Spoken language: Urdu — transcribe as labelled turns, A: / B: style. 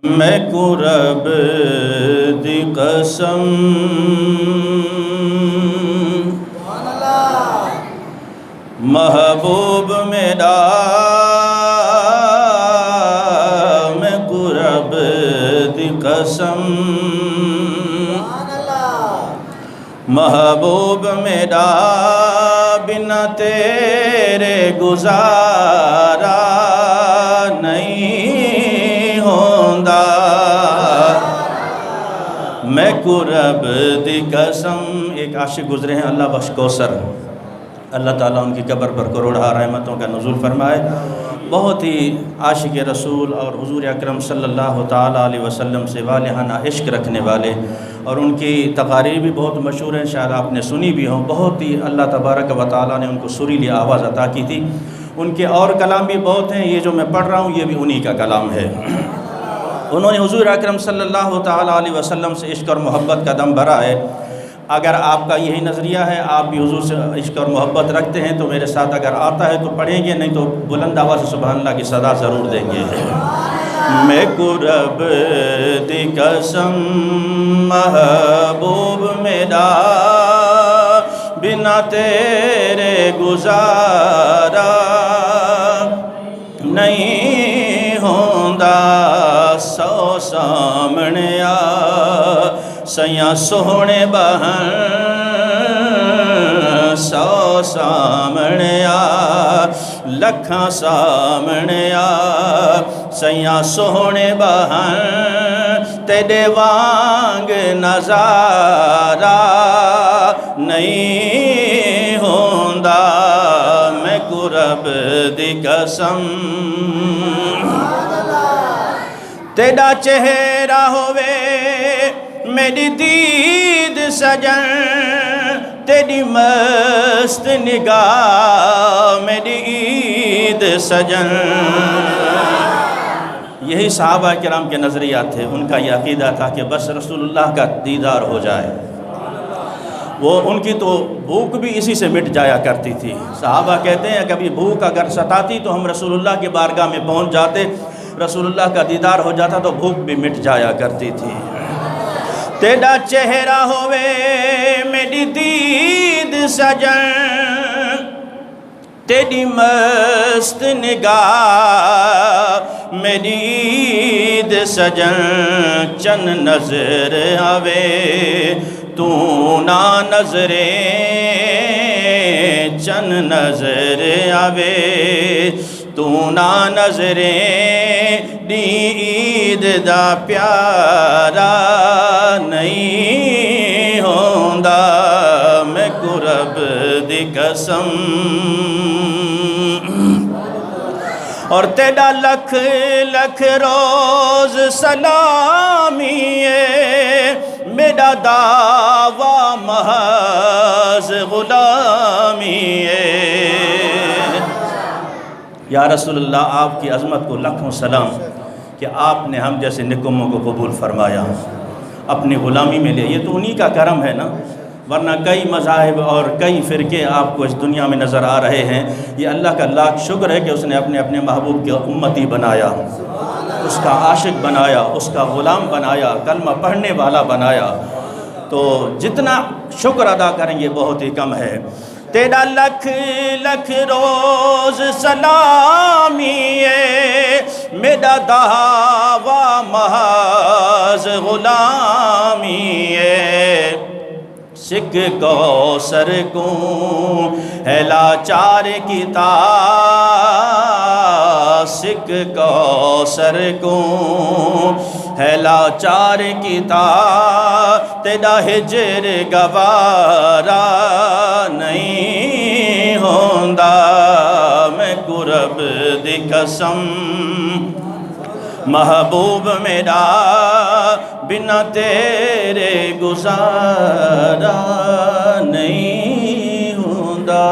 A: میں کو رب دی قسم محبوب میرا میں کو رب دی قسم محبوب میرا بنا تیرے گزارا نہیں ہوندا میں کو رب دی قسم۔ ایک عاشق گزرے ہیں اللہ بخش کوثر، اللہ تعالیٰ ان کی قبر پر کروڑہ رحمتوں کا نزول فرمائے۔ بہت ہی عاشق رسول اور حضور اکرم صلی اللہ تعالیٰ علیہ وسلم سے والہانہ عشق رکھنے والے، اور ان کی تقاریر بھی بہت مشہور ہیں، شاید آپ نے سنی بھی ہوں۔ بہت ہی اللہ تبارک و تعالیٰ نے ان کو سریلی آواز عطا کی تھی۔ ان کے اور کلام بھی بہت ہیں، یہ جو میں پڑھ رہا ہوں یہ بھی انہی کا کلام ہے۔ انہوں نے حضور اکرم صلی اللہ تعالیٰ علیہ وسلم سے عشق اور محبت کا دم بھرا ہے۔ اگر آپ کا یہی نظریہ ہے، آپ بھی حضور سے عشق اور محبت رکھتے ہیں، تو میرے ساتھ اگر آتا ہے تو پڑھیں گے، نہیں تو بلند آواز سے سبحان اللہ کی صدا ضرور دیں گے۔ میں کو رب دی قسم محبوب میرا بنا تیرے گزارا نہیں ہوندا سو سامنے آ سیاں سوہنے بہن سو سامنے آ لکھاں سامنے آ سیاں سوہنے بہن تیرے وانگ نظارہ نہیں ہوندا میں کو رب دی قسم۔ تیرا چہرہ ہوئے میری دید سجن تیری مست نگاہ میری عید سجن۔ یہی صحابہ کرام کے نظریات تھے، ان کا یہ عقیدہ تھا کہ بس رسول اللہ کا دیدار ہو جائے۔ وہ ان کی تو بھوک بھی اسی سے مٹ جایا کرتی تھی۔ صحابہ کہتے ہیں کبھی بھوک اگر ستاتی تو ہم رسول اللہ کی بارگاہ میں پہنچ جاتے، رسول اللہ کا دیدار ہو جاتا تو بھوک بھی مٹ جایا کرتی تھی۔ تیرا چہرہ ہوئے میری دید سجن تیری مست نگاہ میری عید سجن چن نظر آوے تو نہ نظریں چن نظر آوے تو نہ نظریں دی عید دا پیارا نہیں ہوندا میں کو رب دی قسم۔ اور تیرا لکھ لکھ روز سلامی ہے میرا دعویٰ محض غلامی ہے۔ یا رسول اللہ آپ کی عظمت کو لاکھوں سلام کہ آپ نے ہم جیسے نکموں کو قبول فرمایا، اپنی غلامی میں لیا۔ یہ تو انہی کا کرم ہے نا، ورنہ کئی مذاہب اور کئی فرقے آپ کو اس دنیا میں نظر آ رہے ہیں۔ یہ اللہ کا لاکھ شکر ہے کہ اس نے اپنے محبوب کے امتی بنایا، اس کا عاشق بنایا، اس کا غلام بنایا، کلمہ پڑھنے والا بنایا۔ تو جتنا شکر ادا کریں گے بہت ہی کم ہے۔ تیرا لکھ لکھ روز سلامی ہے میرا دعویٰ محض غلامی ہے۔ سکھ کوثر کو ہے لاچار کی تا سکھ کوثر کو ہے لاچار کی تا تیرا ہجر گوارا نہیں ہوندا میں کو رب دی قسم۔ محبوب میرا بنا تیرے گزارا نہیں ہوندا۔